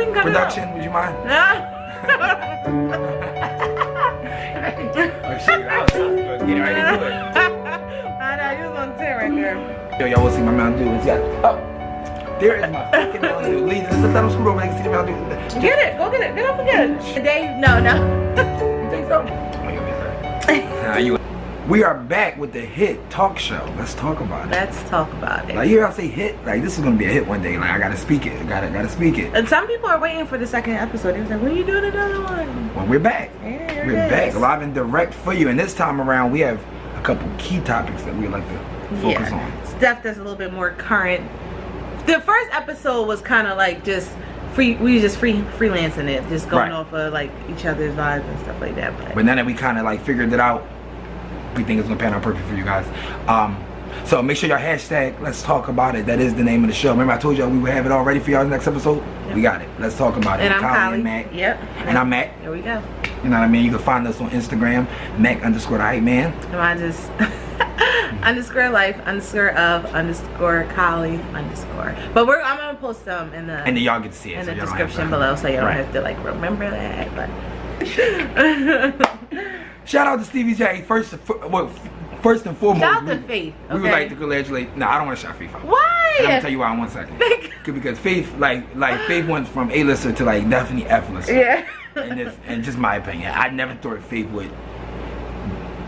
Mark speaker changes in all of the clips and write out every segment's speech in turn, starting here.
Speaker 1: can cut
Speaker 2: Production,
Speaker 1: it out.
Speaker 2: would you mind?
Speaker 1: No.
Speaker 2: Oh shit, I was getting ready to do it.
Speaker 1: I know, you was on 10 right there.
Speaker 2: Yo, y'all will see my Mountain Dew. It's got, oh, there is my fucking Mountain Dew. Leave this. Let them scoot over and see the Mountain Dew.
Speaker 1: Get it, go get it, get up and get it. Today, no.
Speaker 2: You think so? We are back with the hit talk show. Let's talk about it.
Speaker 1: Let's talk about it.
Speaker 2: Like, you hear I say hit? Like, this is gonna be a hit one day. Like, I gotta speak it. Gotta speak it.
Speaker 1: And some people are waiting for the second episode. They was like, when are you doing another one?
Speaker 2: Well, we're back.
Speaker 1: Yeah,
Speaker 2: We're back, live and direct for you. And this time around, we have a couple key topics that we'd like to focus on.
Speaker 1: Stuff that's a little bit more current. The first episode was kind of like just free. We were just freelancing it, just going off of like each other's vibes and stuff like that.
Speaker 2: But now that we kind of like figured it out, we think it's gonna pan out perfect for you guys. So make sure y'all hashtag Let's Talk About It. That is the name of the show. Remember I told y'all we would have it all ready for y'all next episode? Yep. We got it. Let's talk about it.
Speaker 1: And I'm Kalia.
Speaker 2: And Mac.
Speaker 1: Yep.
Speaker 2: And I'm Mac.
Speaker 1: There we go.
Speaker 2: You know what I mean? You can find us on Instagram, Mac_the_hype_man.
Speaker 1: And I just _life_of_Kali_. But I'm gonna post them in the
Speaker 2: and then y'all get to see it
Speaker 1: in
Speaker 2: so
Speaker 1: the description below, so you don't have to like remember that. But
Speaker 2: shout out to Stevie J. First and foremost,
Speaker 1: shout out to Faith. Okay?
Speaker 2: We would like to congratulate. No, I don't want to shout Faith out.
Speaker 1: Why?
Speaker 2: And I'm gonna tell you why in 1 second. Because Faith, like Faith went from A-lister to like definitely F-lister.
Speaker 1: Yeah.
Speaker 2: And just my opinion, I never thought Faith would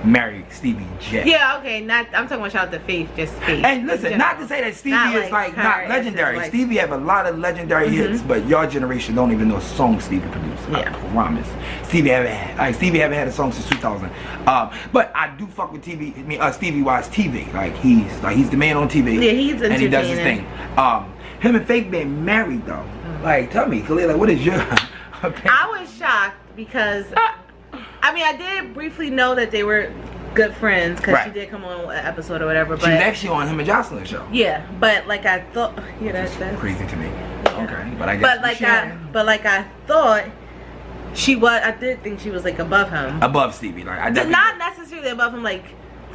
Speaker 2: marry Stevie J.
Speaker 1: Yeah, okay. I'm talking about shout out to Faith, just Faith.
Speaker 2: And listen, not to say that Stevie is like not legendary. Like, Stevie have a lot of legendary hits, but your generation don't even know songs Stevie produced. Yeah. I promise. Stevie haven't had a song since 2000. But I do fuck with TV. I mean, Stevie Wise TV. Like he's the man on TV.
Speaker 1: Yeah, he's entertaining.
Speaker 2: And he does his thing. Him and Faith been married though. Like, tell me, Kalia, like, what is your opinion?
Speaker 1: I was shocked because I mean, I did briefly know that they were good friends because she did come on an episode or whatever. But
Speaker 2: she was actually on him and Jocelyn's show.
Speaker 1: Yeah, but like I thought, yeah, that's
Speaker 2: crazy to me.
Speaker 1: Yeah.
Speaker 2: Okay, but I guess.
Speaker 1: But like I thought she was. I did think she was like above him.
Speaker 2: Above Stevie, like I definitely.
Speaker 1: Not necessarily above him, like.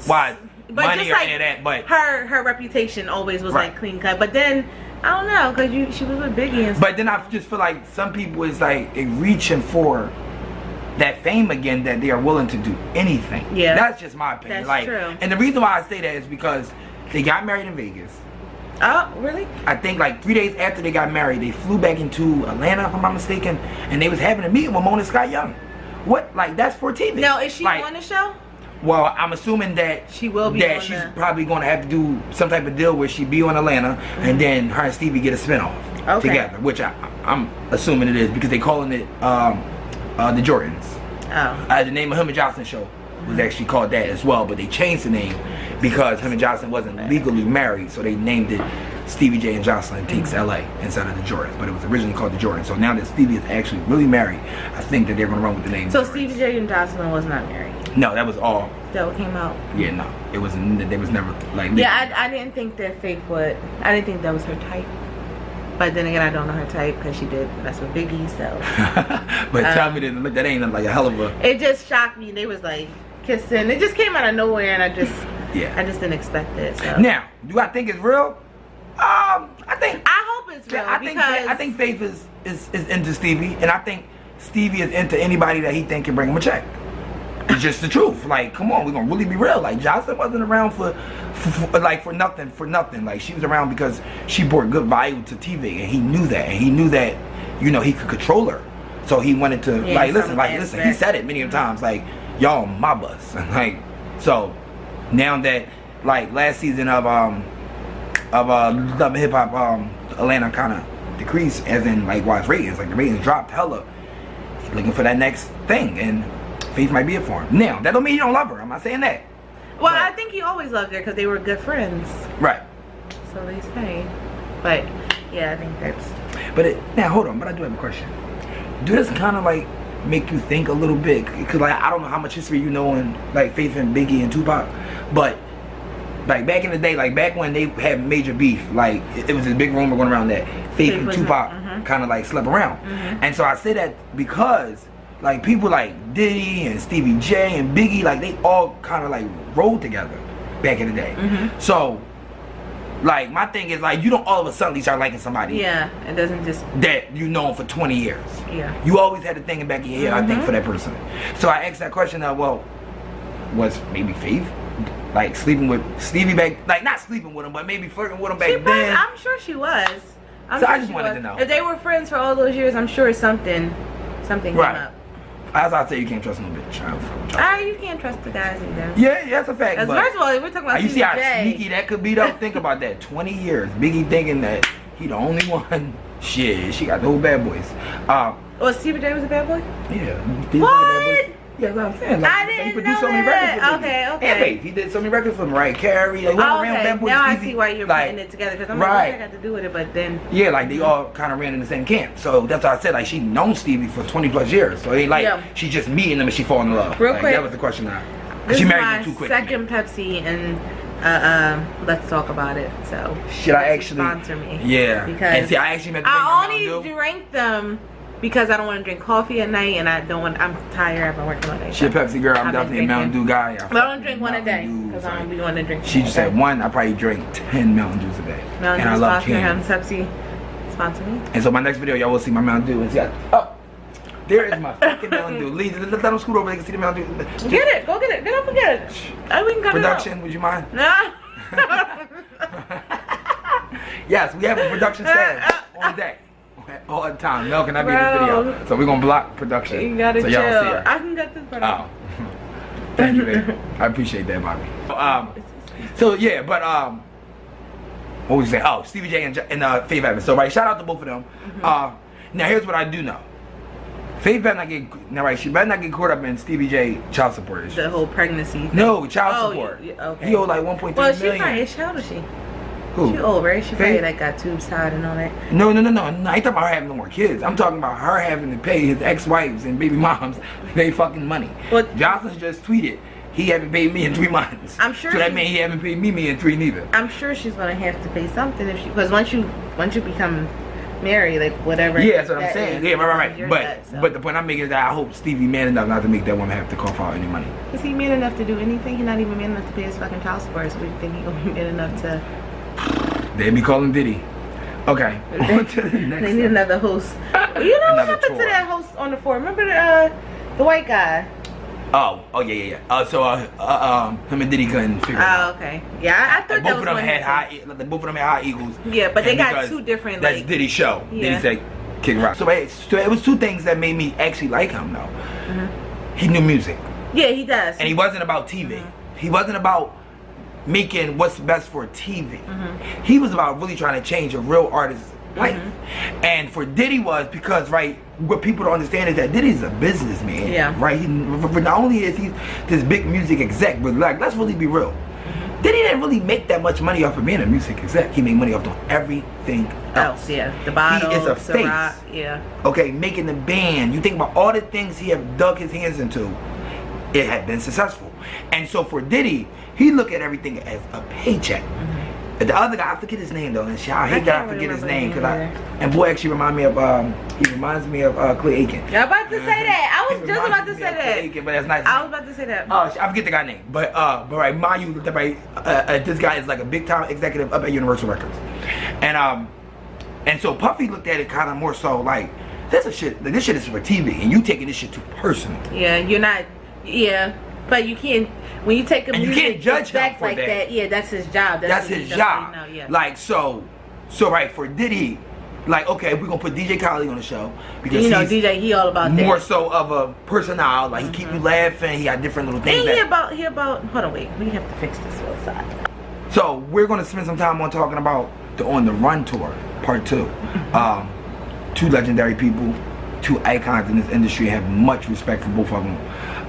Speaker 2: Why?
Speaker 1: But
Speaker 2: money
Speaker 1: just
Speaker 2: or
Speaker 1: like
Speaker 2: any of that, but
Speaker 1: her reputation always was like clean cut. But then I don't know, because she was with Biggie and stuff.
Speaker 2: But then I just feel like some people is like reaching for that fame again, that they are willing to do anything. Yeah, that's just my opinion.
Speaker 1: That's true.
Speaker 2: And the reason why I say that is because they got married in Vegas.
Speaker 1: Oh, really?
Speaker 2: I think like 3 days after they got married, they flew back into Atlanta, if I'm not mistaken, and they was having a meeting with Mona Scott Young. What? Like, that's for TV.
Speaker 1: Now, is she on the show?
Speaker 2: Well, I'm assuming that
Speaker 1: she will be.
Speaker 2: That she's probably going to have to do some type of deal where she be on Atlanta, and then her and Stevie get a spinoff together, which I'm assuming it is because they calling it the Jordans. Oh. The name of him and Johnson show was actually called that as well, but they changed the name because him and Johnson wasn't legally married, so they named it Stevie J and Jocelyn Takes LA instead of the Jordans, but it was originally called the Jordans. So now that Stevie is actually really married, I think that they're going to run with the name.
Speaker 1: So Stevie J and Jocelyn was not married?
Speaker 2: No, that was all.
Speaker 1: That what came out?
Speaker 2: Yeah, no. It wasn't, they was never like.
Speaker 1: Yeah, I didn't think that Faith would, I didn't think that was her type. But then again, I don't know her type because she did mess with Biggie, so.
Speaker 2: But tell me that ain't like a hell of a.
Speaker 1: It just shocked me. They was like kissing. It just came out of nowhere, and I just didn't expect it. So.
Speaker 2: Now, do I think it's real? I
Speaker 1: hope it's real.
Speaker 2: I think Faith is into Stevie, and I think Stevie is into anybody that he think can bring him a check. It's just the truth. Like, come on, we're gonna really be real. Like, Jocelyn wasn't around for nothing. Like, she was around because she brought good value to TV, and he knew that. And he knew that, you know, he could control her. So he wanted to listen. He said it many times. Like, y'all my bus. Like, so now that like last season of Love and Hip Hop Atlanta kind of decreased, as in like watch ratings. Like the ratings dropped hella. He's looking for that next thing, and Faith might be it for him. Now, that don't mean you don't love her. I'm not saying that.
Speaker 1: Well, I think he always loved her because they were good friends.
Speaker 2: Right.
Speaker 1: So they say. But, yeah, I think that's...
Speaker 2: But, now, hold on. But I do have a question. Do this kind of, like, make you think a little bit? Because, like, I don't know how much history you know in, like, Faith and Biggie and Tupac. But, like, back in the day, like, back when they had major beef, like, it was this big rumor going around that Faith and Tupac kind of, like, slept around. And so I say that because... like people like Diddy and Stevie J and Biggie, like they all kind of like rolled together back in the day. So Like, my thing is, like, you don't all of a sudden start liking somebody.
Speaker 1: Yeah, it doesn't just...
Speaker 2: That you know for 20 years.
Speaker 1: Yeah.
Speaker 2: You always had a thing in the back of your head, I think, for that person. So I asked that question of, well, was maybe Faith? Like, sleeping with Stevie back... Like, not sleeping with him, but maybe flirting with him back then.
Speaker 1: I'm sure she was.
Speaker 2: So I just wanted to know.
Speaker 1: If they were friends for all those years, I'm sure something came up.
Speaker 2: As I say, you can't trust no bitch.
Speaker 1: You can't trust the guys either.
Speaker 2: Yeah, that's a fact.
Speaker 1: Because first of all, we're talking about
Speaker 2: you see how
Speaker 1: CJ.
Speaker 2: sneaky that could be, though? Think about that. 20 years. Biggie thinking that he the only one. Shit, she got the whole bad boys.
Speaker 1: Stevie J was a bad boy?
Speaker 2: Yeah.
Speaker 1: What?
Speaker 2: Yeah, that's what I'm saying. Like,
Speaker 1: I didn't
Speaker 2: he produced
Speaker 1: know
Speaker 2: so many
Speaker 1: that.
Speaker 2: records for
Speaker 1: Okay.
Speaker 2: And Faith, he did so many records for Mariah Carey. Like,
Speaker 1: Okay, now I see why you're putting it together. Because I'm like, what I got to do with it? But then...
Speaker 2: Yeah, like, they all kind of ran in the same camp. So, that's why I said, like, she known Stevie for 20 plus years. So, it ain't like she just meeting him and she falling in love.
Speaker 1: Real quick.
Speaker 2: That was the question I...
Speaker 1: This
Speaker 2: she
Speaker 1: is
Speaker 2: married
Speaker 1: my
Speaker 2: him too quick.
Speaker 1: second Pepsi, and let's talk about it. So
Speaker 2: should I actually
Speaker 1: sponsor me?
Speaker 2: Yeah.
Speaker 1: Because
Speaker 2: and see, I actually meant to
Speaker 1: I only drink them because I don't want to drink coffee at night, and I don't want. I'm tired. I've been working all day.
Speaker 2: She a Pepsi girl. I'm definitely a Mountain Dew guy.
Speaker 1: But I don't drink one a day because I don't be wanting to drink.
Speaker 2: She just said one. I probably drink 10 Mountain Dews a day.
Speaker 1: Mountain
Speaker 2: and I love cans.
Speaker 1: Pepsi sponsor me.
Speaker 2: And so my next video, y'all will see my Mountain Dew. And see, there is my fucking Mountain Dew. Let them scoot over. They can see the Mountain Dew.
Speaker 1: Get it. Go get it. Get up and get it. We can cut
Speaker 2: Production,
Speaker 1: it out.
Speaker 2: would you mind?
Speaker 1: No.
Speaker 2: Yes, we have a production staff on deck. All the time. Mel cannot be in this video. So we're going to block production.
Speaker 1: You gotta
Speaker 2: so
Speaker 1: chill.
Speaker 2: y'all see her.
Speaker 1: I can get this part.
Speaker 2: Oh. Thank you, baby. I appreciate that, Bobby. So, yeah, but, what was we saying? Oh, Stevie J and Faith Evans. So, right, shout out to both of them. Now, here's what I do know. Faith better not get, now, right, she better not get caught up in Stevie J child support issue.
Speaker 1: The whole pregnancy thing.
Speaker 2: No, child support.
Speaker 1: Okay.
Speaker 2: He owed like 1.3 million.
Speaker 1: Well, she probably, how old is she?
Speaker 2: Who?
Speaker 1: She old, right? She probably
Speaker 2: Faith?
Speaker 1: like got tubes tied and all that.
Speaker 2: No. I ain't talking about her having no more kids. I'm talking about her having to pay his ex-wives and baby moms their fucking money.
Speaker 1: But
Speaker 2: Jocelyn just tweeted, he haven't paid me in 3 months.
Speaker 1: I'm sure.
Speaker 2: So that means he haven't paid me in 3 neither.
Speaker 1: I'm sure she's gonna have to pay something if she, because once you become married, like whatever.
Speaker 2: Yeah, that's what I'm saying. Yeah, right.
Speaker 1: So.
Speaker 2: But the point I'm making is that I hope Stevie man enough not to make that woman have to cough out any money.
Speaker 1: Is he man enough to do anything? He's not even man enough to pay his fucking child support. So we think he's gonna be man enough to.
Speaker 2: They be calling Diddy. Okay. On to the next.
Speaker 1: They need another host. You know what happened to that host on the forum? Remember the white guy?
Speaker 2: Oh yeah. Him and Diddy couldn't figure it out.
Speaker 1: Oh, okay. Yeah, I thought
Speaker 2: both of them had high egos.
Speaker 1: Yeah, but they got two different.
Speaker 2: That's
Speaker 1: like,
Speaker 2: Diddy's show.
Speaker 1: Yeah.
Speaker 2: Diddy said King Rock. So it was two things that made me actually like him though. He knew music.
Speaker 1: Yeah, he does.
Speaker 2: And he wasn't about TV. He wasn't about making what's best for TV. He was about really trying to change a real artist's life. And for Diddy was because, right, what people don't understand is that Diddy's a businessman. Yeah. Right? He, not only is he this big music exec, but like, let's really be real. Diddy didn't really make that much money off of being a music exec. He made money off doing everything else.
Speaker 1: Yeah. The bottle,
Speaker 2: he is a face.
Speaker 1: Yeah.
Speaker 2: Okay, making the band. You think about all the things he have dug his hands into, it had been successful. And so for Diddy, he looked at everything as a paycheck. The other guy, I forget his name though, and I hate that I forget his name and boy actually reminds me of Clay Aiken.
Speaker 1: Yeah, I'm about to say that. I was just about to say that.
Speaker 2: Aiken, but that's nice.
Speaker 1: I was about to say that.
Speaker 2: I forget the guy's name, but right, mind you, this guy is like a big time executive up at Universal Records, and so Puffy looked at it kind of more so like this shit is for TV, and you taking this shit too personal. Yeah,
Speaker 1: you're not. Yeah. But you can't, when you take a music,
Speaker 2: you can't judge him for
Speaker 1: like that. Yeah, that's his job.
Speaker 2: That's his job. Like so right, for Diddy, like okay, we're gonna put DJ Kalia on the show because
Speaker 1: DJ, he all about
Speaker 2: more
Speaker 1: that.
Speaker 2: so of a personality. Like he keep you laughing. He got different little things.
Speaker 1: And he about. Hold on, wait. We have to fix this one side.
Speaker 2: So we're gonna spend some time on talking about the On the Run tour, part 2. Two legendary people, two icons in this industry. Have much respect for both of them.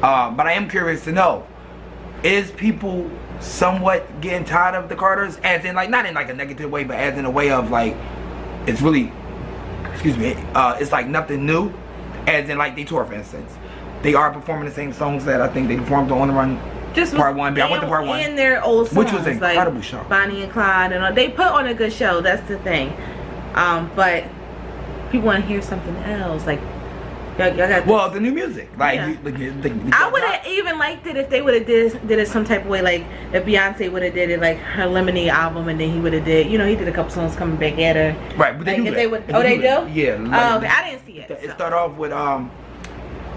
Speaker 2: But I am curious to know, is people somewhat getting tired of the Carters? As in, like, not in like a negative way, but as in a way of like, it's really, it's like nothing new. As in, like, they tour, for instance. They are performing the same songs that I think they performed on the Run. Just part 1. I went to part 1.
Speaker 1: In their old songs,
Speaker 2: which was an incredible show.
Speaker 1: Bonnie and Clyde and all. They put on a good show. That's the thing. But people want to hear something else, like Y'all got this.
Speaker 2: Well, the new music, like,
Speaker 1: Yeah.
Speaker 2: the
Speaker 1: I would have even liked it if they would have did it some type of way, like if Beyonce would have did it like her Lemonade album, and then he would have did, you know, he did a couple songs coming back at her.
Speaker 2: Right, but they
Speaker 1: like,
Speaker 2: do
Speaker 1: if
Speaker 2: that.
Speaker 1: they would, they do?
Speaker 2: Yeah.
Speaker 1: Oh, okay. I didn't see it.
Speaker 2: It start off with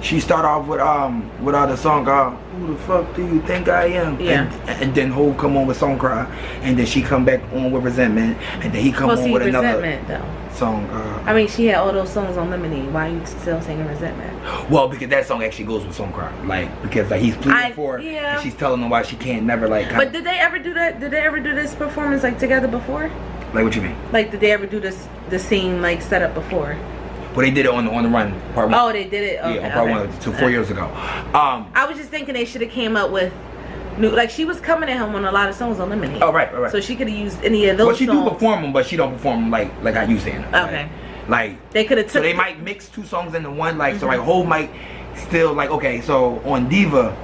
Speaker 2: she start off with the song "Who the fuck do you think I am?"
Speaker 1: Yeah.
Speaker 2: And then Hov come on with Song Cry, and then she come back on with Resentment, and then he come on with another song.
Speaker 1: I mean, she had all those songs on Lemonade. Why are you still singing Resentment?
Speaker 2: Well, because that song actually goes with Song Cry, like because like he's pleading for her, and she's telling him why she can't never like.
Speaker 1: But did they ever do that? Did they ever do this performance like together before?
Speaker 2: Like what you mean?
Speaker 1: Like did they ever do the scene like set up before?
Speaker 2: Well, they did it on the Run part 1.
Speaker 1: Oh, they did it. Okay,
Speaker 2: yeah, on part 1 4 years ago.
Speaker 1: I was just thinking they should have came up with new, like she was coming at him on a lot of songs on Lemonade.
Speaker 2: Oh right.
Speaker 1: So she could have used any of those.
Speaker 2: Well, she
Speaker 1: songs.
Speaker 2: do perform them, but she don't perform them like how you saying.
Speaker 1: Okay.
Speaker 2: Like
Speaker 1: they could have.
Speaker 2: So they might mix 2 songs into one. Like so, like Hov might still like okay. So on Diva,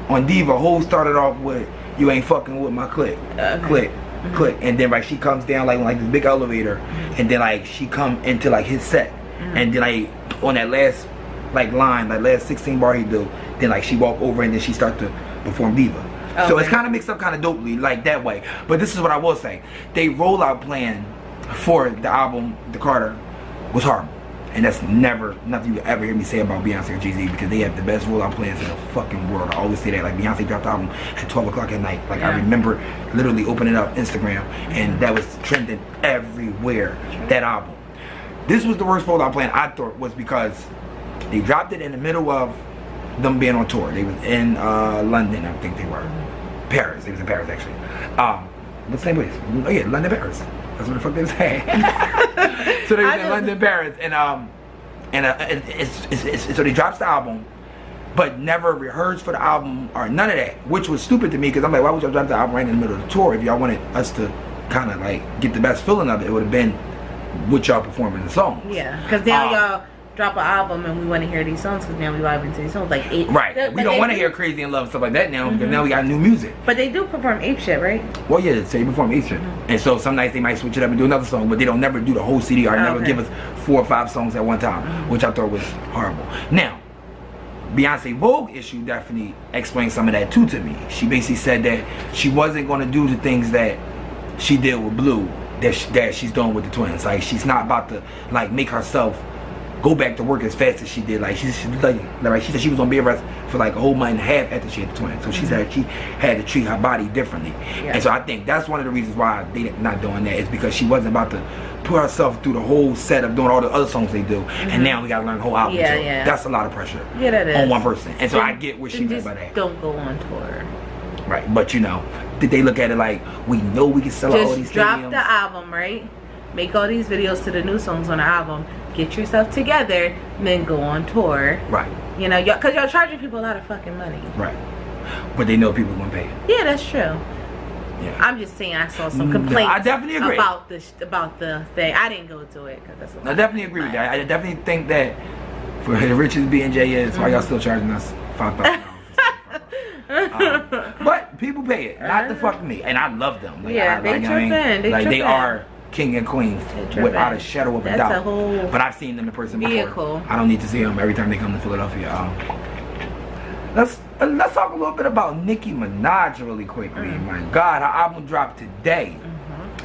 Speaker 2: Hov started off with "You Ain't Fucking With My Click," click. And then like she comes down like on like this big elevator, and then like she come into like his set, and then like on that last like line, that last 16 bar he do, then like she walk over and then she start to perform Diva. Okay. So it's kind of mixed up kind of dopely like that way. But this is what I will say: they rollout plan for the album The Carter was horrible, and that's nothing you ever hear me say about Beyonce or Jay-Z, because they have the best rollout plans in the fucking world. I always say that. Like Beyonce dropped the album at 12 o'clock at night. Like I remember literally opening up Instagram and that was trending everywhere. That album. This was the worst rollout plan I thought, was because they dropped it in the middle of them being on tour. They was in London, I think they were. Paris. They was in Paris actually. What's the name of this? Oh yeah, London, Paris. That's what the fuck they was saying. So they was in London, Paris, and so they drops the album, but never rehearsed for the album or none of that, which was stupid to me, because I'm like, why would y'all drop the album right in the middle of the tour? If y'all wanted us to kind of like get the best feeling of it, it would have been with y'all performing the songs.
Speaker 1: Yeah, because now y'all drop an album and we want to hear these songs, because now we vibe into these songs like Ape.
Speaker 2: Right. We don't want to hear Crazy in Love and stuff like that now, because now we got new music.
Speaker 1: But they do perform Ape Shit, right?
Speaker 2: Well, yeah, so they perform Ape Shit. And so some nights they might switch it up and do another song, but they don't never do the whole CD or never give us 4 or 5 songs at one time, which I thought was horrible. Now, Beyonce Vogue issue definitely explained some of that too to me. She basically said that she wasn't going to do the things that she did with Blue that she's doing with the twins. Like she's not about to like make herself go back to work as fast as she did. Like she said she was on bed rest for like a whole month and a half after she had the twins. So she said she had to treat her body differently. Yeah. And so I think that's one of the reasons why they not doing that, is because she wasn't about to put herself through the whole set of doing all the other songs they do, and now we gotta learn the whole album. Yeah. That's a lot of pressure.
Speaker 1: Yeah, that is.
Speaker 2: On one person. And so I get what she meant by that.
Speaker 1: Don't go on tour.
Speaker 2: Right, but you know, did they look at it like, we know we can sell all these stadiums? Just
Speaker 1: drop the album, right? Make all these videos to the new songs on the album. Get yourself together, and then go on tour.
Speaker 2: Right.
Speaker 1: You know, because y'all charging people a lot of fucking money.
Speaker 2: Right. But they know people gonna pay it.
Speaker 1: Yeah, that's true.
Speaker 2: Yeah.
Speaker 1: I'm just saying, I saw some complaints.
Speaker 2: I definitely agree
Speaker 1: about the thing. I didn't go to it because that's a lot.
Speaker 2: I definitely agree with that. I definitely think that for the richest B&J is, why y'all still charging us $5,000? But people pay it, not to fuck me, and I love them. Like,
Speaker 1: yeah, they tripping.
Speaker 2: They are king and queen without a shadow of a doubt. But I've seen them in person before. I don't need to see them every time they come to Philadelphia. Let's talk a little bit about Nicki Minaj really quickly. My God, her album dropped today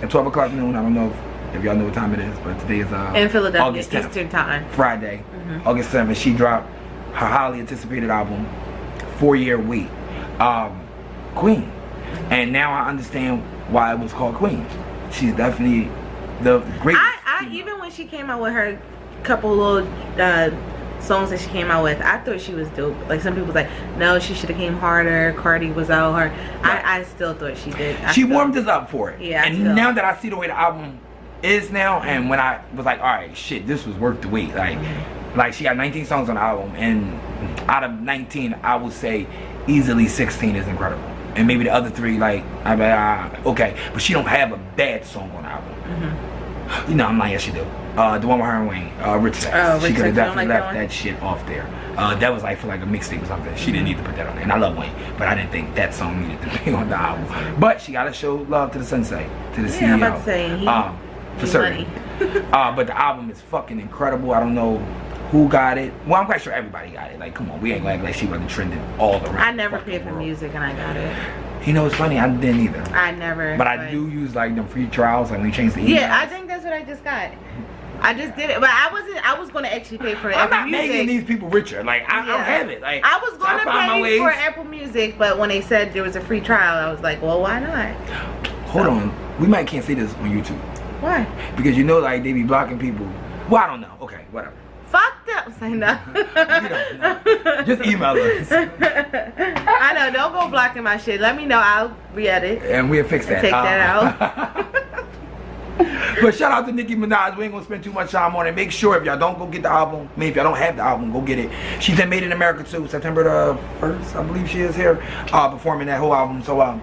Speaker 2: at 12 o'clock noon. I don't know if y'all know what time it is, but today is
Speaker 1: in Philadelphia,
Speaker 2: August 10th,
Speaker 1: Eastern time.
Speaker 2: Friday, August 7th. She dropped her highly anticipated album, 4-Year Wait, Queen. And now I understand why it was called Queen. She's definitely the greatest.
Speaker 1: Even when she came out with her couple little songs that she came out with, I thought she was dope. Like some people was like, no, she should have came harder. Cardi was out hard. Right. I still thought she did.
Speaker 2: She warmed us up for it.
Speaker 1: Yeah.
Speaker 2: And now that I see the way the album is now, and when I was like, all right, shit, this was worth the wait. Like she got 19 songs on the album, and out of 19, I would say easily 16 is incredible. And maybe the other 3, like, okay, but she don't have a bad song on the album. You know, I'm lying, yes she do. The one with her and Wayne, Rich Sex. She could have definitely left that shit off there. That was like for like a mixtape or something. She didn't need to put that on there. And I love Wayne, but I didn't think that song needed to be on the album. But she gotta show love to the sensei, to the CEO.
Speaker 1: I'm about to say,
Speaker 2: for certain. But the album is fucking incredible. I don't know who got it. Well, I'm quite sure everybody got it. Like, come on, we ain't gonna act like she wasn't trending all around.
Speaker 1: I never paid for music and I got it.
Speaker 2: You know, it's funny, I didn't either.
Speaker 1: I never.
Speaker 2: But I do use like them free trials, like when you change the email.
Speaker 1: Yeah, I think that's what I just got. I just did it, but I was gonna actually pay for
Speaker 2: I'm
Speaker 1: Apple
Speaker 2: not
Speaker 1: Music.
Speaker 2: making these people richer. Like I don't have it. Like
Speaker 1: I was gonna pay for Apple Music, but when they said there was a free trial, I was like, well, why not?
Speaker 2: Hold on, we might can't say this on YouTube.
Speaker 1: Why?
Speaker 2: Because you know, like they be blocking people. Well, I don't know. Okay, whatever.
Speaker 1: Fuck them. Say no.
Speaker 2: You don't know. Just email us.
Speaker 1: I know. Don't go blocking my shit. Let me know. I'll re-edit.
Speaker 2: And we'll fix that.
Speaker 1: Take that out.
Speaker 2: But shout out to Nicki Minaj. We ain't gonna spend too much time on it. Make sure if y'all don't go get the album, maybe if y'all don't have the album, go get it. She's in Made in America too, September the 1st, I believe she is here, performing that whole album. So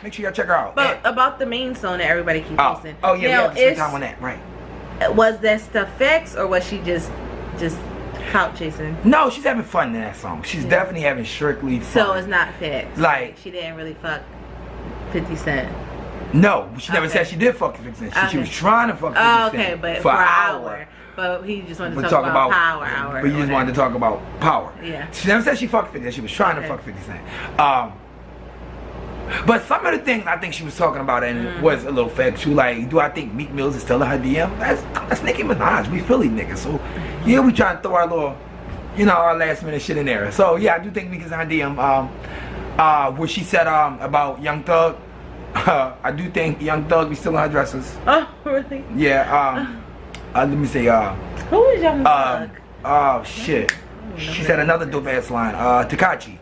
Speaker 2: make sure y'all check her out.
Speaker 1: But about the main song that everybody keeps posting.
Speaker 2: Oh yeah, we have to spend time on that, right?
Speaker 1: Was that stuff facts or was she just clout chasing?
Speaker 2: No, she's having fun in that song. She's definitely having strictly fun.
Speaker 1: So it's not facts.
Speaker 2: Like
Speaker 1: she didn't really fuck 50 Cent.
Speaker 2: No, she never said she did fuck 50 Cent. She was trying to fuck 50 Cent.
Speaker 1: Okay, but for an hour. But he just wanted to talk about power.
Speaker 2: But you just wanted to talk about power.
Speaker 1: Yeah.
Speaker 2: She never said she fucked 50 Cent. She was trying to fuck 50 Cent. But some of the things I think she was talking about and was a little factual. Like, do I think Meek Mills is still in her DM? That's Nicki Minaj. We Philly niggas. So, yeah, we trying to throw our little, you know, our last minute shit in there. So, yeah, I do think Meek is in her DM. What she said about Young Thug. I do think Young Thug be still in her dresses.
Speaker 1: Oh, really?
Speaker 2: Yeah, let me say,
Speaker 1: who is Young Thug?
Speaker 2: Oh, shit. She said another dope ass line. Tekashi.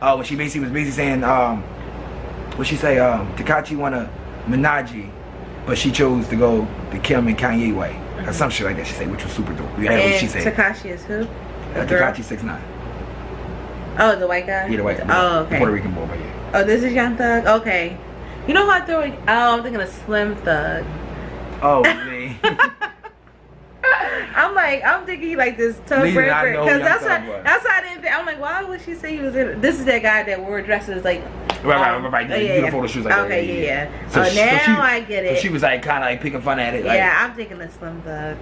Speaker 2: When she was basically saying, what she say, Tekashi wanna Minaj, but she chose to go the Kim and Kanye way. Or some shit like that she said, which was super dope. Yeah, what she said.
Speaker 1: Tekashi is who?
Speaker 2: Tekashi 6ix9ine.
Speaker 1: Oh, the white guy?
Speaker 2: Yeah, the white guy.
Speaker 1: Oh, okay.
Speaker 2: The Puerto Rican boy, yeah.
Speaker 1: Oh, this is Young Thug? Okay. You know who I threw? Oh, I'm thinking of Slim Thug.
Speaker 2: Oh, man.
Speaker 1: I'm thinking like this tough rapper. Because that's why I didn't think. I'm like, why would she say he was in? This is that guy that wore dresses like.
Speaker 2: Right. Beautiful the shoes like that.
Speaker 1: Okay, yeah. So now I get it.
Speaker 2: So she was like kind of like picking fun at it.
Speaker 1: Yeah,
Speaker 2: like,
Speaker 1: I'm thinking of Slim Thug.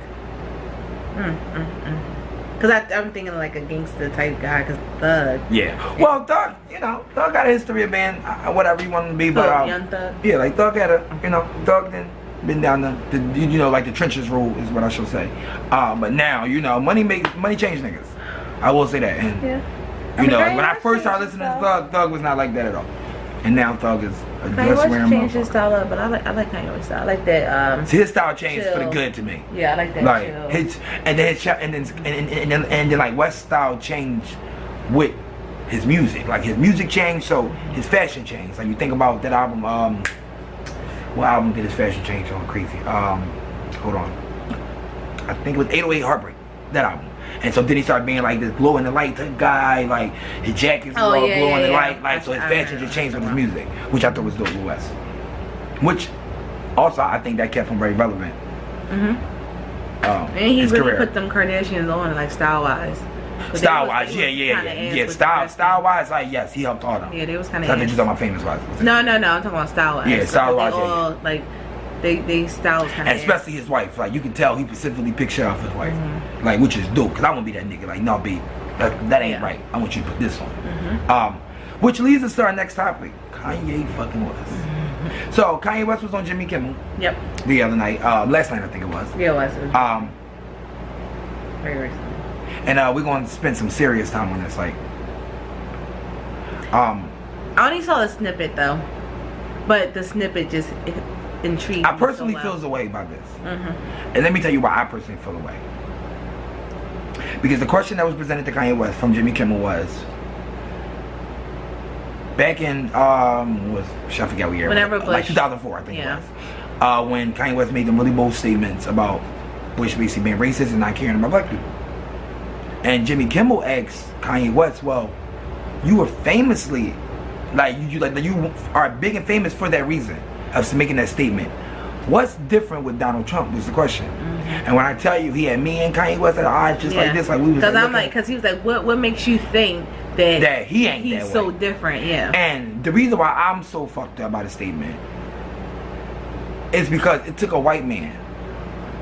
Speaker 1: Because I'm thinking like a gangster type guy, because Thug.
Speaker 2: Yeah. Well, Thug, you know, Thug got a history of being whatever you want him to be, but
Speaker 1: Young Thug.
Speaker 2: Yeah, like Thug had a, you know, Thug then been down the you know, like the trenches rule is what I should say. But now, you know, money change niggas. I will say that. And you know, when I first started listening to Thug, Thug was not like that at all. And now Thug is a dress wearing motherfucker.
Speaker 1: Changed his style up, but I like Kanye West's style. I like that.
Speaker 2: See, his style changed for the good to me.
Speaker 1: Yeah, I like that.
Speaker 2: Like
Speaker 1: chill.
Speaker 2: and then like West's style changed with his music. Like his music changed, so his fashion changed. Like you think about that album. What album did his fashion change on crazy? Hold on. I think it was 808 Heartbreak. That album. And so then he started being like this glow in the light type guy, like his jackets were all glow in the light, like so his fashion just changed with his music, which I thought was dope with West. Which also I think that kept him very relevant.
Speaker 1: And he really career. Put them Kardashians on like style wise.
Speaker 2: Style wise, yeah. Style wise, like yes, he helped all them.
Speaker 1: Yeah, they was kind of.
Speaker 2: I think you talking about famous wise.
Speaker 1: No, I'm talking about style wise.
Speaker 2: Yeah, style wise.
Speaker 1: All like. They styles kind of,
Speaker 2: and especially his wife. Like you can tell, he specifically picks her off his wife, like which is dope. Cause I won't be that nigga. Like no, babe, that ain't right. I want you to put this on. Which leads us to our next topic: Kanye fucking West. So Kanye West was on Jimmy Kimmel.
Speaker 1: Yep.
Speaker 2: The other night, last night I think it was.
Speaker 1: Yeah, it was. Very recent.
Speaker 2: And we're going to spend some serious time on this. Like,
Speaker 1: I only saw a snippet though, but the snippet just. Intrigued
Speaker 2: I personally feel the way about this. And let me tell you why I personally feel the way. Because the question that was presented to Kanye West from Jimmy Kimmel was back in I forget what year.
Speaker 1: Whenever Bush,
Speaker 2: like 2004 I think it was. When Kanye West made them really bold statements about Bush basically being racist and not caring about black people. And Jimmy Kimmel asked Kanye West, well, you were famously you are big and famous for that reason. Of making that statement. What's different with Donald Trump was the question. And when I tell you he had me and Kanye West at odds just like this, like we was
Speaker 1: because I'm like, because he was like, what makes you think that
Speaker 2: he ain't
Speaker 1: he's
Speaker 2: that
Speaker 1: so
Speaker 2: way?
Speaker 1: Different? Yeah.
Speaker 2: And the reason why I'm so fucked up by the statement is because it took a white man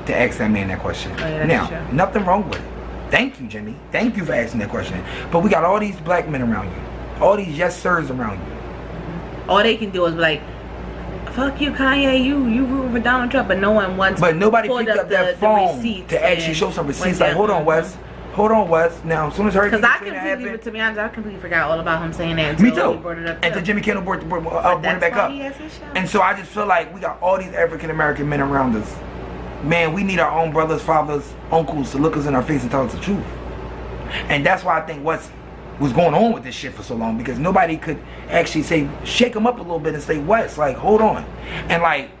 Speaker 2: to ask that man that question. Now, nothing wrong with it. Thank you, Jimmy. Thank you for asking that question. But we got all these black men around you. All these yes sirs around you.
Speaker 1: All they can do is be like, fuck you, Kanye, you rooting for Donald Trump, but no one wants.
Speaker 2: But nobody picked up that phone to actually show some receipts. Like, hold on, Wes. Hold on, Wes. Now, as soon as Hurricane Katrina happened,
Speaker 1: to be honest, I completely forgot all about him saying that.
Speaker 2: Me too.
Speaker 1: He brought it up
Speaker 2: and then Jimmy Kimmel brought it back up. And so I just feel like we got all these African American men around us. Man, we need our own brothers, fathers, uncles to look us in our face and tell us the truth. And that's why I think what's going on with this shit for so long, because nobody could actually say, shake him up a little bit and say, Wes, like, hold on. And like,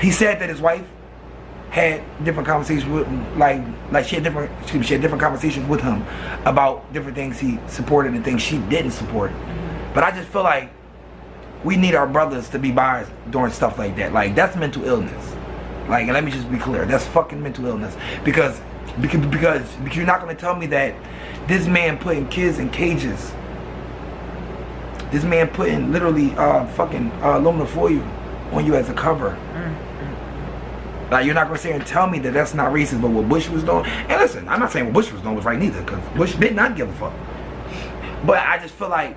Speaker 2: he said that his wife had different conversations with him, like she had different conversations with him about different things he supported and things she didn't support. But I just feel like we need our brothers to be by us doing stuff like that. Like, that's mental illness. Like, and let me just be clear, that's fucking mental illness. Because you're not gonna tell me that this man putting kids in cages, this man putting literally fucking aluminum foil on you as a cover. Like, you're not gonna sit and tell me that that's not racist, but what Bush was doing. And listen, I'm not saying what Bush was doing was right neither, because Bush did not give a fuck. But I just feel like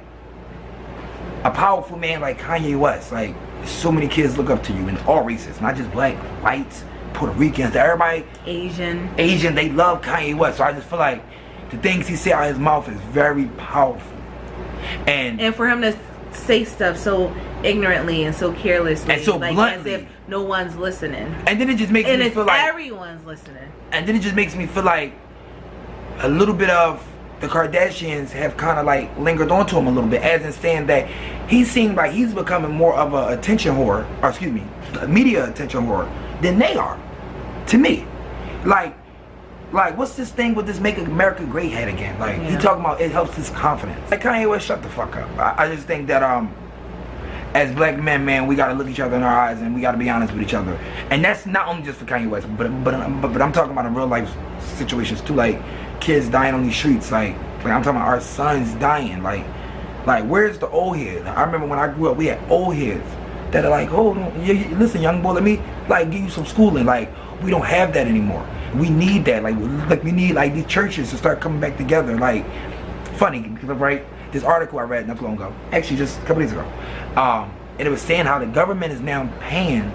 Speaker 2: a powerful man like Kanye West, like, so many kids look up to you, and all races, not just black, whites, Puerto Ricans, everybody, Asian, they love Kanye West. So I just feel like the things he said out of his mouth is very powerful. And
Speaker 1: for him to say stuff so ignorantly and so carelessly
Speaker 2: and so
Speaker 1: like
Speaker 2: bluntly,
Speaker 1: as if no one's listening.
Speaker 2: And then it just makes me feel like
Speaker 1: everyone's listening.
Speaker 2: And then it just makes me feel like a little bit of the Kardashians have kind of like lingered onto him a little bit, as in saying that he seemed like he's becoming more of a attention whore, or excuse me, media attention whore than they are, to me. Like what's this thing with this Make America Great head again? Like, he talking about it helps his confidence. Like, Kanye West, shut the fuck up. I just think that as black men, man, we gotta look each other in our eyes and we gotta be honest with each other. And that's not only just for Kanye West, but I'm talking about in real life situations too, like kids dying on these streets, like I'm talking about our sons dying, like where's the old head? I remember when I grew up, we had old heads that are like, hold on, listen, young boy, let me like give you some schooling. Like, we don't have that anymore. We need that. Like we need like these churches to start coming back together. Like, funny, right? This article I read not too long ago, actually just a couple days ago, and it was saying how the government is now paying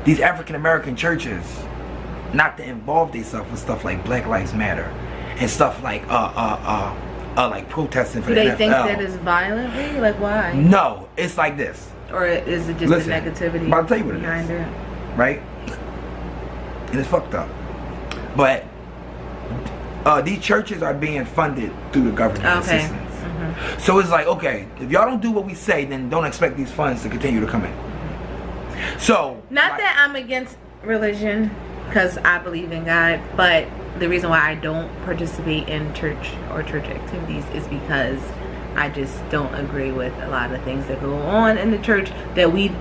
Speaker 2: these African American churches not to involve themselves with stuff like Black Lives Matter and stuff like protesting for the NFL.
Speaker 1: Do they think that is violently? Like, why?
Speaker 2: No, it's like this.
Speaker 1: Or is it just the negativity?
Speaker 2: I'll tell you what it is. Right? And it's fucked up. But these churches are being funded through the government assistance. So it's like, okay, if y'all don't do what we say, then don't expect these funds to continue to come in. So,
Speaker 1: not that I'm against religion, because I believe in God, but the reason why I don't participate in church or church activities is because I just don't agree with a lot of things that go on in the church that we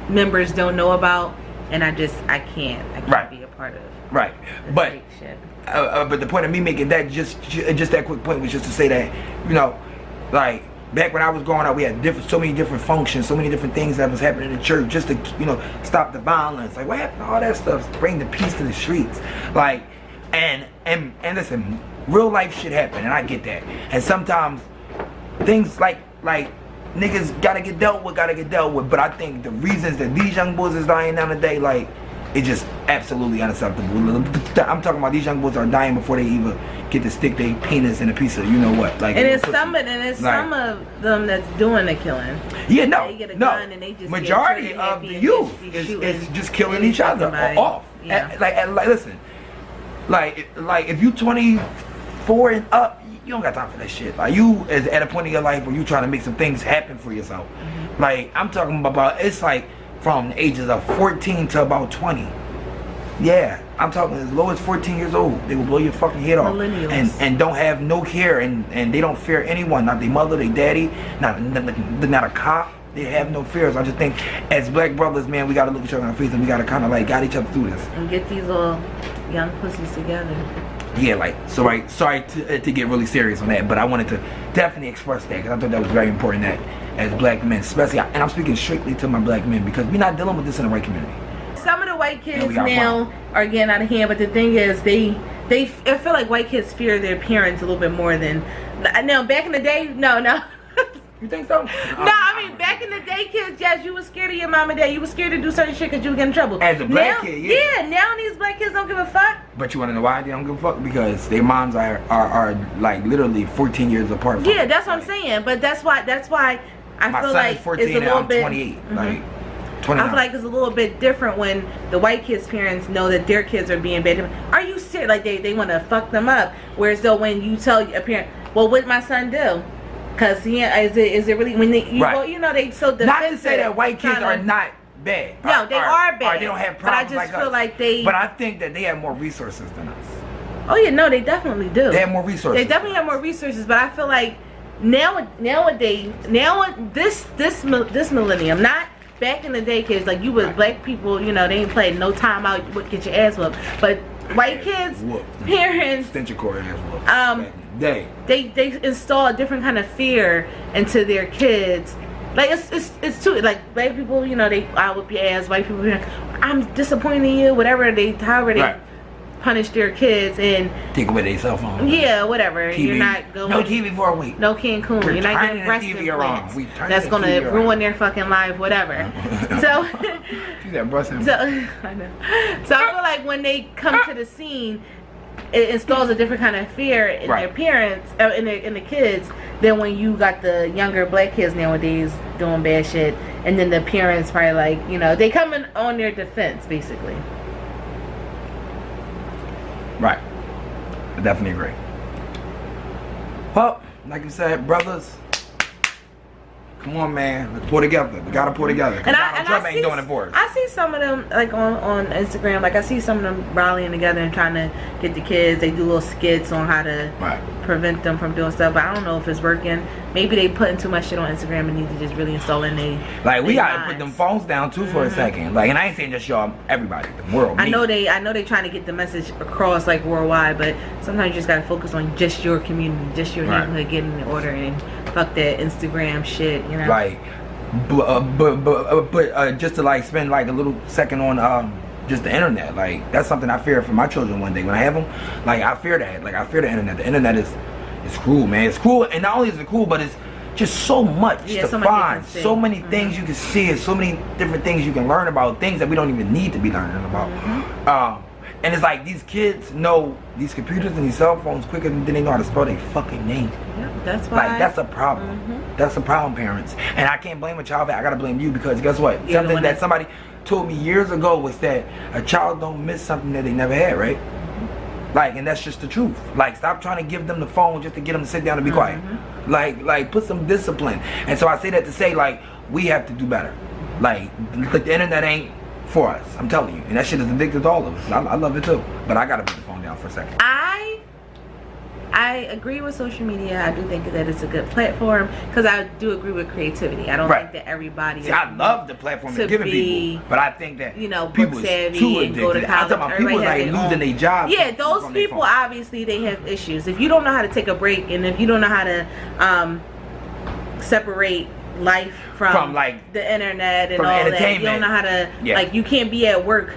Speaker 1: members don't know about, and I can't be a part of.
Speaker 2: Right, but the point of me making that just that quick point was just to say that, you know, like back when I was growing up, we had so many different functions, so many different things that was happening in the church just to, you know, stop the violence. Like, what happened to all that stuff? Bring the peace to the streets. Like, and listen, real life shit happen, and I get that. And sometimes things like niggas gotta get dealt with. But I think the reasons that these young boys is dying down today, like, it's just absolutely unacceptable. I'm talking about these young boys are dying before they even get to stick their penis in a piece of, you know what? Like,
Speaker 1: and it's some of them that's doing the killing.
Speaker 2: Yeah, no,
Speaker 1: they get a gun and they just
Speaker 2: majority of the youth is just killing each other off.
Speaker 1: Yeah.
Speaker 2: Like, listen, like if you 24 and up, you don't got time for that shit. Like, you is at a point in your life where you trying to make some things happen for yourself. Like, I'm talking about, it's like from the ages of 14 to about 20. Yeah, I'm talking as low as 14 years old. They will blow your fucking head off. And don't have no care, and they don't fear anyone. Not their mother, their daddy, not a cop. They have no fears. I just think as black brothers, man, we gotta look each other in the face and we gotta kind of like guide each other through this.
Speaker 1: And get these little young pussies together.
Speaker 2: Yeah, like, sorry to get really serious on that, but I wanted to definitely express that because I thought that was very important that as black men, especially, and I'm speaking strictly to my black men, because we're not dealing with this in the white community.
Speaker 1: Some of the white kids now are getting out of hand, but the thing is, I feel like white kids fear their parents a little bit more than. Now, back in the day, no.
Speaker 2: You think so?
Speaker 1: No, I mean, back in the day, kids, yes, you was scared of your mom and dad. You was scared to do certain shit because you would get in trouble.
Speaker 2: As a black kid,
Speaker 1: yeah. Now these black kids don't give a fuck.
Speaker 2: But you want to know why they don't give a fuck? Because their moms are like literally 14 years apart.
Speaker 1: Yeah, that's what I'm saying. But that's why I feel like it's a little bit. 28. Like 29. I feel like it's a little bit different when the white kids' parents know that their kids are being bad. Are you serious? Like they want to fuck them up. Whereas though when you tell a parent, well, what did my son do? Cause is it really when they well, you know they so defensive.
Speaker 2: Not to say that white kids are not bad.
Speaker 1: No, they are bad.
Speaker 2: Or they don't have problems.
Speaker 1: But I just feel like they.
Speaker 2: But I think that they have more resources than us.
Speaker 1: Oh yeah, no, they definitely do.
Speaker 2: They have more resources.
Speaker 1: They definitely have more resources. But I feel like nowadays, this millennium, not back in the day, kids like you was black people. You know they ain't played no time out. You would get your ass whooped. But white kids, parents, they install a different kind of fear into their kids. Like it's too like black people, you know, I whip your ass. White people, I'm disappointed in you. However they punish their kids and
Speaker 2: take away their cell phone.
Speaker 1: Yeah, whatever.
Speaker 2: TV.
Speaker 1: You're not going.
Speaker 2: No TV for a week.
Speaker 1: No Cancun. You're not getting breast implants. That's gonna ruin their fucking life. Whatever. So.
Speaker 2: That breast
Speaker 1: so I know. So I feel like when they come to the scene, it installs a different kind of fear in their parents, in the kids, than when you got the younger black kids nowadays doing bad shit, and then the parents probably like, you know, they come in on their defense basically.
Speaker 2: Right. I definitely agree. Well, like you said, brothers, come on, man. Let's pull together. We gotta pull together.
Speaker 1: And I ain't doing it for us. I see some of them like on Instagram. Like I see some of them rallying together and trying to get the kids. They do little skits on how to prevent them from doing stuff. But I don't know if it's working. Maybe they putting too much shit on Instagram and need to just really install in they.
Speaker 2: Like we gotta put them phones down too for a second. Like, and I ain't saying just y'all, everybody, the world.
Speaker 1: I know they trying to get the message across like worldwide, but sometimes you just gotta focus on just your community, just your neighborhood, getting in order and fuck that Instagram shit. You know?
Speaker 2: Like, but just to like spend like a little second on just the internet. Like that's something I fear for my children one day when I have them. Like I fear that. Like I fear the internet. The internet is cruel, man. It's cruel, and not only is it cruel, but it's just so much to find. So many things you can see, and so many different things you can learn about. Things that we don't even need to be learning about. And it's like these kids know these computers and these cell phones quicker than they know how to spell their fucking name.
Speaker 1: Yep, that's why.
Speaker 2: Like that's a problem. That's a problem, parents. And I can't blame a child for that. I gotta blame you because guess what? Something that somebody told me years ago was that a child don't miss something that they never had, right? Like, and that's just the truth. Like, stop trying to give them the phone just to get them to sit down and be quiet. Like put some discipline. And so I say that to say, like, we have to do better. Like the internet ain't for us. I'm telling you. And that shit is addicted to all of us. I love it too. But I gotta put the phone down for a second.
Speaker 1: I agree with social media. I do think that it's a good platform because I do agree with creativity. I don't think that everybody.
Speaker 2: See, I love the platform it's giving people, but I think that
Speaker 1: people book savvy and go to college.
Speaker 2: I'm talking about people like losing their jobs.
Speaker 1: Yeah, those people obviously they have issues. If you don't know how to take a break and if you don't know how to separate life from like the internet and all that, you don't know how to like you can't be at work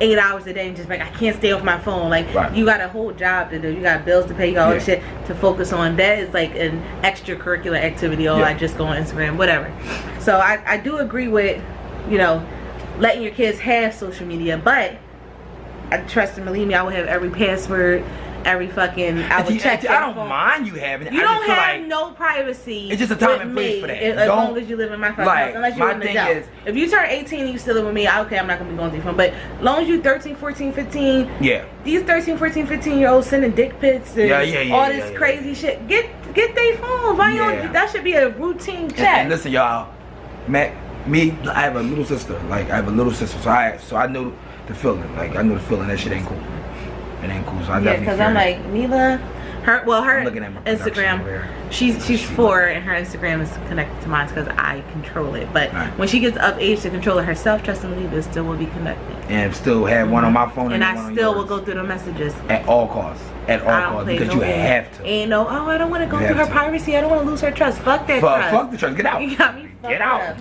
Speaker 1: 8 hours a day and just like I can't stay off my phone. Like you got a whole job to do, you got bills to pay, you got all this shit to focus on. That is like an extracurricular activity. I just go on Instagram, whatever. So I do agree with letting your kids have social media, but I trust and believe me, I would have every password, every fucking. I would check.
Speaker 2: I don't mind you having it.
Speaker 1: You don't have no privacy.
Speaker 2: It's just a time and place for that.
Speaker 1: As long as you live in my fucking house, unless you're an adult. If you turn 18 and you still live with me, okay, I'm not gonna be going through your phone. But as long as you 13, 14, 15, these 13, 14, 15-year-olds sending dick pics and all this crazy shit, get their phones. Why you don't? That should be a routine check.
Speaker 2: And listen, y'all, I have a little sister. Like I have a little sister, so I know the feeling. Like I know the feeling that shit ain't cool. It ain't cool, so I definitely
Speaker 1: because I'm like, Mila, her Instagram, she's 4 and her Instagram is connected to mine because I control it. But when she gets of age to control it herself, trust and believe it still will be connected.
Speaker 2: And still have one on my phone
Speaker 1: and I still will go through the messages.
Speaker 2: At all costs. At all costs, because you have to.
Speaker 1: Ain't I don't want to go through her privacy. I don't want to lose her trust. Fuck that trust.
Speaker 2: Fuck the trust. Get out.
Speaker 1: You got me fucked up.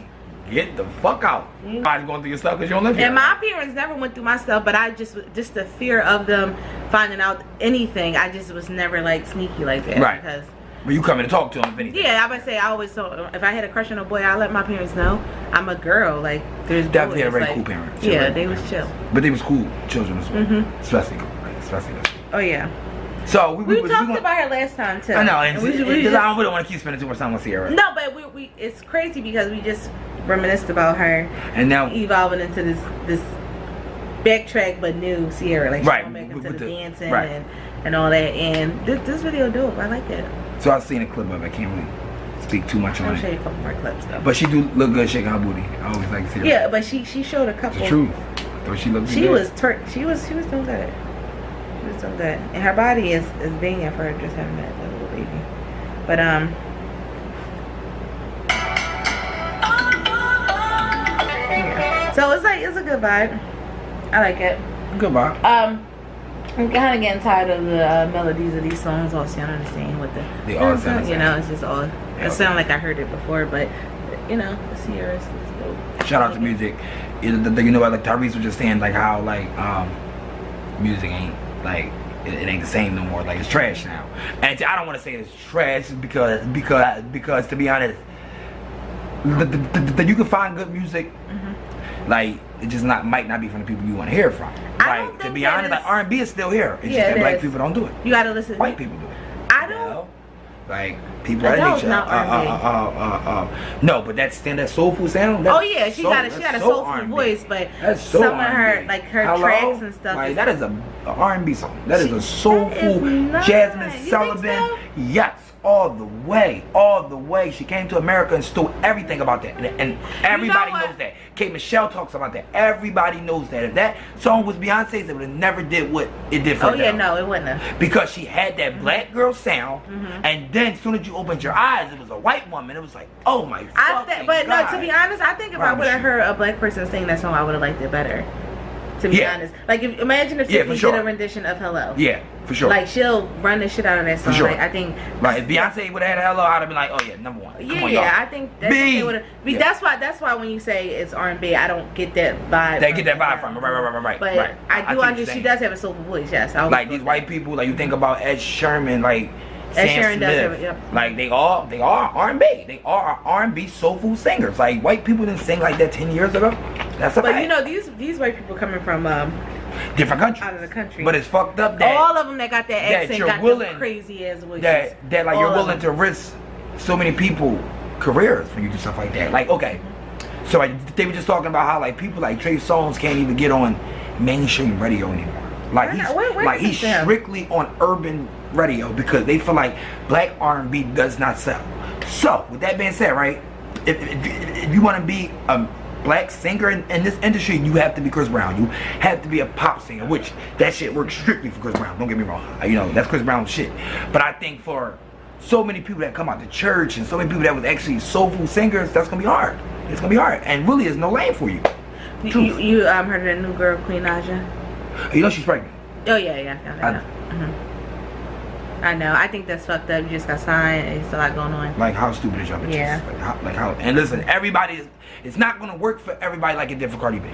Speaker 2: Get the fuck out. Nobody's going through your stuff because you don't live here.
Speaker 1: And my parents never went through my stuff, but I just the fear of them finding out anything, I just was never like sneaky like that.
Speaker 2: Right.
Speaker 1: Because,
Speaker 2: but you come in and talk to them if anything.
Speaker 1: yeah, I would say I always told, if I had a crush on a boy, I let my parents know. I'm a girl. Like, there's
Speaker 2: definitely
Speaker 1: boys,
Speaker 2: had very
Speaker 1: like,
Speaker 2: cool parents.
Speaker 1: Yeah, they was chill.
Speaker 2: But they was cool children as well. Especially this.
Speaker 1: Oh yeah.
Speaker 2: So
Speaker 1: we talked about her last time too.
Speaker 2: I know, and
Speaker 1: we
Speaker 2: I don't want to keep spending too much time on Sierra.
Speaker 1: No, but we it's crazy because we just reminisced about her
Speaker 2: and now
Speaker 1: evolving into this backtrack but new Sierra, like
Speaker 2: right,
Speaker 1: back into the dancing
Speaker 2: right.
Speaker 1: and all that. And this video dope. I like it.
Speaker 2: So I've seen a clip of it. I can't really speak too much on
Speaker 1: I'll
Speaker 2: it.
Speaker 1: show you a couple more clips though.
Speaker 2: But she do look good shaking her booty. I always like to see her.
Speaker 1: Yeah, but she showed a couple.
Speaker 2: It's the truth. I thought she looked good.
Speaker 1: She was doing good. She was doing good, and her body is banging for her just having that little baby. But yeah. So it's a good vibe. I like it.
Speaker 2: Good vibe.
Speaker 1: I'm kind of getting tired of the melodies of these songs. Also, I understand what
Speaker 2: they all sound.
Speaker 1: You know, it's just all. It sounds like I heard it before, but you know, the Sierra is dope.
Speaker 2: Shout out to music. You know what? Like Tyrese was just saying, like how like music ain't like it ain't the same no more. Like it's trash now. And I don't want to say it's trash because to be honest, you can find good music. Like it just might not be from the people you want to hear from. Like to be honest, like R&B is still here. It's just that black people don't do it.
Speaker 1: You gotta listen.
Speaker 2: White people do it.
Speaker 1: I don't.
Speaker 2: Like people that nature. No, but that soulful sound.
Speaker 1: Oh yeah, she got a soulful voice, but some of her like her tracks and stuff.
Speaker 2: Like that is a R&B song. That is a soulful Jasmine Sullivan. Yes. All the way. She came to America and stole everything about that, and everybody knows that. Kate Michelle talks about that. Everybody knows that. If that song was Beyonce's, it would have never did what it did for her.
Speaker 1: Oh yeah, no, it wouldn't have.
Speaker 2: Because she had that black girl sound, and then as soon as you opened your eyes, it was a white woman. It was like, oh my fucking
Speaker 1: but
Speaker 2: God.
Speaker 1: no, to be honest, I think if I would have heard a black person sing that song, I would have liked it better. To be honest, like imagine if Tiffany did a rendition of Hello.
Speaker 2: Yeah, for sure.
Speaker 1: Like she'll run the shit out of that song. For sure. Like I think.
Speaker 2: Like if Beyonce would have had Hello, I'd have been like, oh yeah, number one. Come on,
Speaker 1: I think they would have. That's why when you say it's R&B, I don't get that vibe.
Speaker 2: They get that vibe from right.
Speaker 1: But
Speaker 2: right.
Speaker 1: I do understand. She does have a soulful voice. Yes.
Speaker 2: Like these white people, like you think about Ed Sheeran, like Sam Smith, like they are R&B. They are R&B soulful singers. Like white people didn't sing like that 10 years ago. That's a fact.
Speaker 1: But you know these white people coming from
Speaker 2: different countries.
Speaker 1: Out of the country.
Speaker 2: But it's fucked up that
Speaker 1: all of them that got that accent got them crazy ass voices.
Speaker 2: That like you're willing to risk so many people careers when you do stuff like that. Like okay, so like, they were just talking about how like people like Trey Songz can't even get on mainstream radio anymore. Like he's strictly on urban radio because they feel like black R&B does not sell. So with that being said, right, if you want to be a black singer in this industry, you have to be Chris Brown. You have to be a pop singer, which that shit works strictly for Chris Brown. Don't get me wrong. You know, that's Chris Brown's shit. But I think for so many people that come out to church and so many people that was actually soulful singers, that's gonna be hard. It's gonna be hard, and really, there's no lane for you.
Speaker 1: You heard of that new girl, Queen Naja?
Speaker 2: You know she's pregnant.
Speaker 1: Oh yeah. I know. I think that's fucked up. You just got signed and it's a lot going on.
Speaker 2: Like how stupid is y'all bitches? Yeah. Like how? And listen, it's not gonna work for everybody like it did for Cardi B.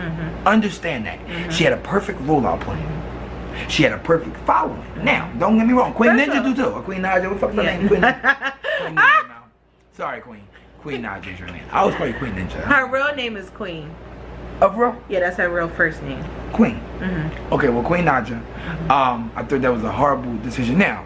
Speaker 2: Understand that. She had a perfect rollout plan. She had a perfect following. Now, don't get me wrong. Queen Ninja do too. Queen Naja, what the fuck's her name? Queen Ninja now. Sorry, Queen. Queen Naja is your name. I always call you Queen Ninja.
Speaker 1: Her real name is Queen.
Speaker 2: Of real?
Speaker 1: Yeah, that's her real first name.
Speaker 2: Queen. Okay, well, Queen Naja. I thought that was a horrible decision. Now,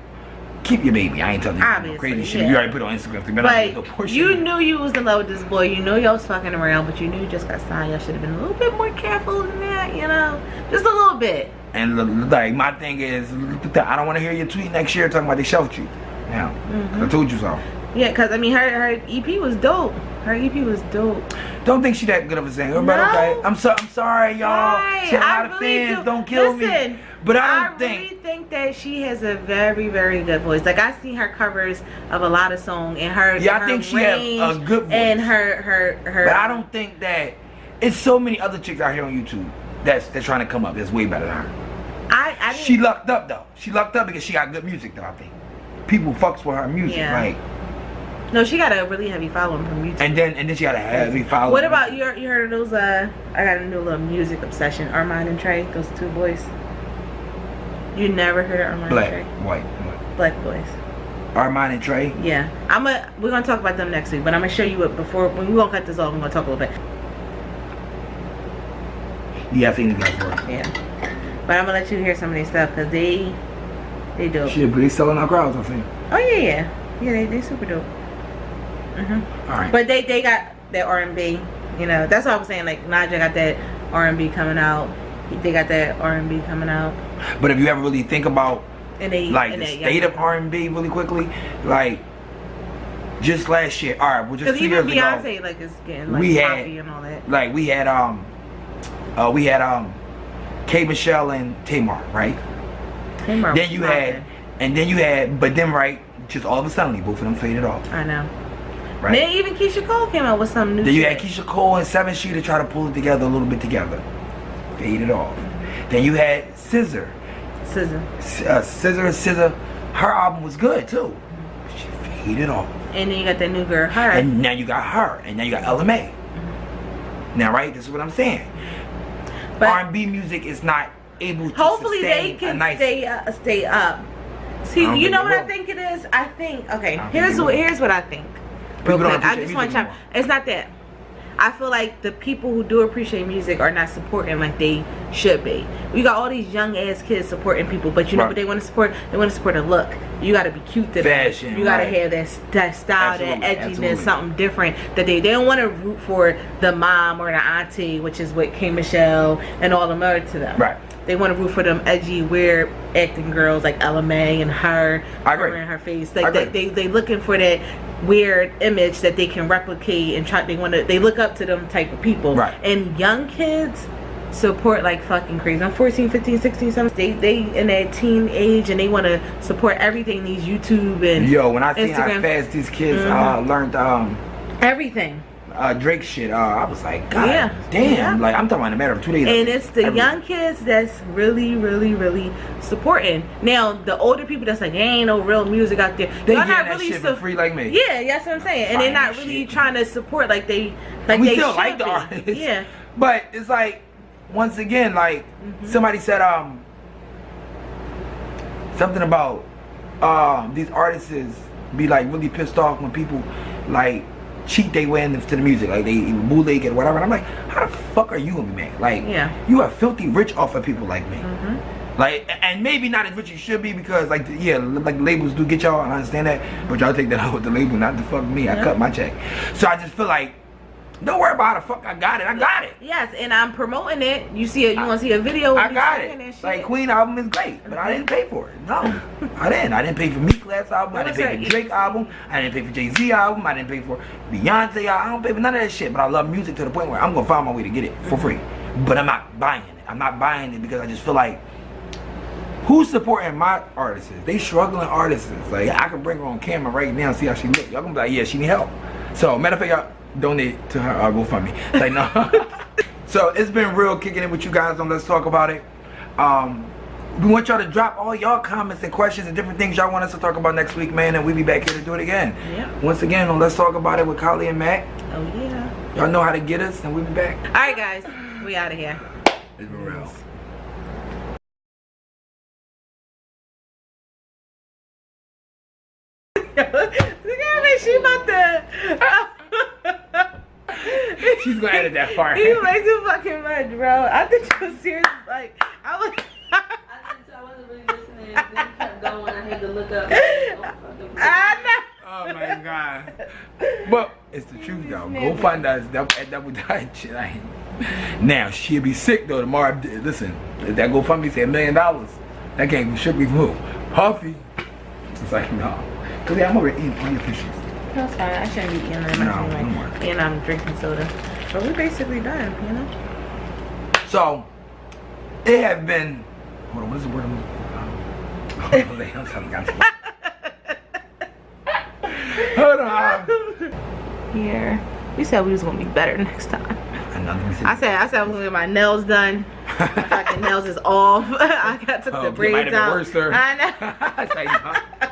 Speaker 2: keep your baby. I ain't telling you no crazy shit. You already put on Instagram.
Speaker 1: But you knew you was in love with this boy. You know y'all was fucking around, but you knew you just got signed. Y'all should have been a little bit more careful than that, you know? Just a little bit.
Speaker 2: And like my thing is, I don't want to hear your tweet next year talking about they shelved you. Now, I told you so.
Speaker 1: Yeah, because I mean, her EP was dope. Her EP was dope.
Speaker 2: Don't think she that good of a singer, but okay. I'm sorry, y'all. She had a lot of fans. Don't kill me. But I really
Speaker 1: think that she has a very, very good voice. Like I see her covers of a lot of songs and her.
Speaker 2: Yeah, I think she has a good voice.
Speaker 1: And her.
Speaker 2: But I don't think that it's so many other chicks out here on YouTube that's trying to come up that's way better than her. She lucked up though. She lucked up because she got good music though. I think people fucks with her music. Yeah. Like
Speaker 1: No, she got a really heavy following from YouTube.
Speaker 2: And then she got a heavy following.
Speaker 1: What about you heard of those? I got a new little music obsession. Armand and Trey, those two boys. You never heard of Armand and Trey?
Speaker 2: White.
Speaker 1: Black boys.
Speaker 2: Armand and Trey?
Speaker 1: Yeah. We're gonna talk about them next week, but I'm gonna show you it before when we gonna cut this off. I'm gonna talk a little bit.
Speaker 2: Yeah, I think the guys were.
Speaker 1: Yeah. But I'm gonna let you hear some of their stuff because they dope.
Speaker 2: Shit, but they selling out crowds, I think.
Speaker 1: Oh yeah. They super dope.
Speaker 2: All right.
Speaker 1: But they got that R&B. You know, that's what I was saying. Like Naja got that R&B coming out. They got that R&B coming out.
Speaker 2: But if you ever really think about
Speaker 1: the
Speaker 2: state of R&B really quickly, like just last year, all right, well just 2 years ago,
Speaker 1: Beyonce like is getting like poppy and all that.
Speaker 2: Like we had K Michelle and Tamar, right?
Speaker 1: Tamar.
Speaker 2: Then you had, but then right, just all of a sudden, both of them faded off.
Speaker 1: I know.
Speaker 2: Right.
Speaker 1: Then even Keisha Cole came out with some new.
Speaker 2: Then you had Keisha Cole and 7 She to try to pull it together a little bit together, faded off. Then you had SZA. Her album was good too. She faded off.
Speaker 1: And then you got that new girl, her.
Speaker 2: And now you got her. And now you got LMA. Now, right? This is what I'm saying. But R&B music is not able to
Speaker 1: hopefully
Speaker 2: sustain
Speaker 1: they can
Speaker 2: nice
Speaker 1: stay up. See, you know what I think it is? I think, okay, here's what I think. Real quick, I just want to chime. It's not that. I feel like the people who do appreciate music are not supporting like they should be. We got all these young ass kids supporting people, but you know what they want to support? They want to support a look. You got to be cute to
Speaker 2: fashion.
Speaker 1: You got to have that style, that edginess, something different. That they don't want to root for the mom or the auntie, which is what K Michelle and all them are to them.
Speaker 2: Right.
Speaker 1: They want to root for them edgy, weird acting girls like LMA and her.
Speaker 2: I agree.
Speaker 1: Covering her face. Like they looking for that weird image that they can replicate and try. They look up to them type of people.
Speaker 2: Right.
Speaker 1: And young kids support like fucking crazy. I'm 14, 15, 16, 17. They in that teen age and they want to support everything. These YouTube and
Speaker 2: when I see
Speaker 1: Instagram.
Speaker 2: how fast these kids learned
Speaker 1: everything.
Speaker 2: Drake shit, I was like, God damn. Like, I'm talking about in a matter of 2 days.
Speaker 1: And it's the young kids that's really, really, really supporting. Now, the older people that's like, there ain't no real music out there.
Speaker 2: They getting that shit for free like me.
Speaker 1: Yeah, that's what I'm saying. And they're not really trying to support like they
Speaker 2: we still like the artists.
Speaker 1: Yeah.
Speaker 2: But it's like, once again, like, somebody said, something about these artists be like really pissed off when people like cheat their way into the music, like they bootleg it or whatever. And I'm like, how the fuck are you gonna be mad? Like, you are filthy rich off of people like me. Like, and maybe not as rich as you should be because, like, like labels do get y'all. I understand that, but y'all take that out with the label, not to fuck me. I cut my check, so I just feel like, don't worry about how the fuck I got it. I got it.
Speaker 1: Yes, and I'm promoting it. You see it? You want to see a video?
Speaker 2: I got it. Like Queen album is great, but I didn't pay for it. No, I didn't. I didn't pay for Meek last album. I didn't pay for Drake album. I didn't pay for Jay-Z album. I didn't pay for Beyonce. I don't pay for none of that shit. But I love music to the point where I'm gonna find my way to get it for free. But I'm not buying it. I'm not buying it because I just feel like, who's supporting my artists? They struggling artists. Like, I can bring her on camera right now and see how she look. Y'all gonna be like, yeah, she need help. So matter of fact, y'all donate to her GoFundMe. Like, no. So it's been real kicking it with you guys on Let's Talk About It. We want y'all to drop all y'all comments and questions and different things y'all want us to talk about next week, man, and we'll be back here to do it again. Once again on Let's Talk About It with Kalia and Matt.
Speaker 1: Oh yeah.
Speaker 2: Y'all know how to get us, and we'll be back.
Speaker 1: Alright guys, we out of here.
Speaker 2: It's been real.
Speaker 1: She about to
Speaker 2: she's gonna edit that part.
Speaker 1: You play too fucking much, bro. I think you was serious. Like, I wasn't really listening. Then you kept going. I had to look up. I know.
Speaker 2: Oh my god. But it's the truth, though. Go find us at Double Dutch shit. Now she'll be sick though tomorrow. Listen, if that GoFundMe say $1 million, that can't should be from who? Puffy. It's like, no. Cause I'm already eating all your fishes.
Speaker 1: That's fine. I shouldn't be eating that much anyway. And I'm drinking soda. But we're basically done, you know?
Speaker 2: So, it have been... Hold on, what is the word I'm looking for? Hold on.
Speaker 1: Here. We said we was going to be better next time. I said I was going to get my nails done. My fucking nails is off. I took the braids out.
Speaker 2: It might have been worse, sir.
Speaker 1: I know.